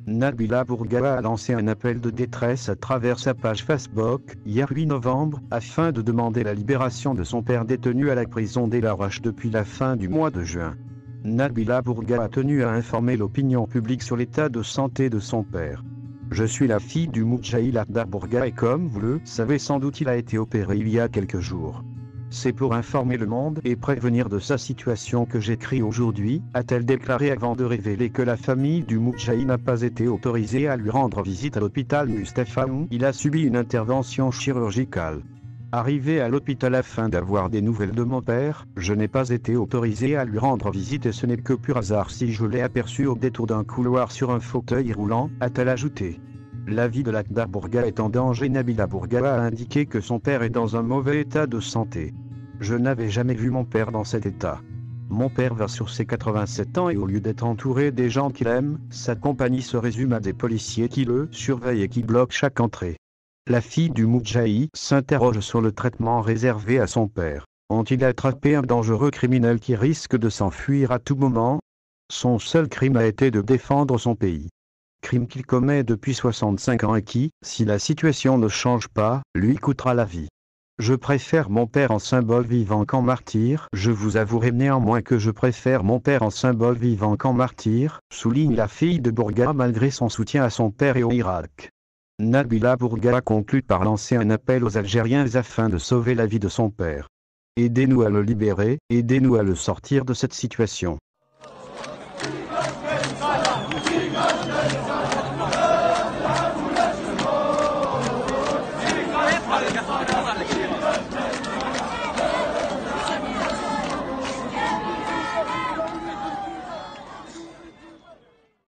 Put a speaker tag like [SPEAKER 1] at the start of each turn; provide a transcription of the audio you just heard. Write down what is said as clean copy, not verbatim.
[SPEAKER 1] Nabila Bourgawa a lancé un appel de détresse à travers sa page Facebook, hier 8 novembre, afin de demander la libération de son père détenu à la prison d'El Arache depuis la fin du mois de juin. Nabila Bourgawa a tenu à informer l'opinion publique sur l'état de santé de son père. Je suis la fille du Moudjahid Lakhdar Bourgawa et comme vous le savez sans doute il a été opéré il y a quelques jours. C'est pour informer le monde et prévenir de sa situation que j'écris aujourd'hui, a-t-elle déclaré avant de révéler que la famille du Moudjahid n'a pas été autorisée à lui rendre visite à l'hôpital Mustapha où il a subi une intervention chirurgicale. Arrivé à l'hôpital afin d'avoir des nouvelles de mon père, je n'ai pas été autorisé à lui rendre visite et ce n'est que pur hasard si je l'ai aperçu au détour d'un couloir sur un fauteuil roulant, a-t-elle ajouté. La vie de Lakhdar Bourgawa est en danger. Nabila Bourgawa a indiqué que son père est dans un mauvais état de santé. Je n'avais jamais vu mon père dans cet état. Mon père va sur ses 87 ans et au lieu d'être entouré des gens qu'il aime, sa compagnie se résume à des policiers qui le surveillent et qui bloquent chaque entrée. La fille du Moudjahid s'interroge sur le traitement réservé à son père. Ont-ils attrapé un dangereux criminel qui risque de s'enfuir à tout moment? Son seul crime a été de défendre son pays. Crime qu'il commet depuis 65 ans et qui, si la situation ne change pas, lui coûtera la vie. Je préfère mon père en symbole vivant qu'en martyr. Je vous avouerai néanmoins que je préfère mon père en symbole vivant qu'en martyr, souligne la fille de Bourgawa malgré son soutien à son père et au Irak. Nabila Bourgawa conclut par lancer un appel aux Algériens afin de sauver la vie de son père. Aidez-nous à le libérer, aidez-nous à le sortir de cette situation.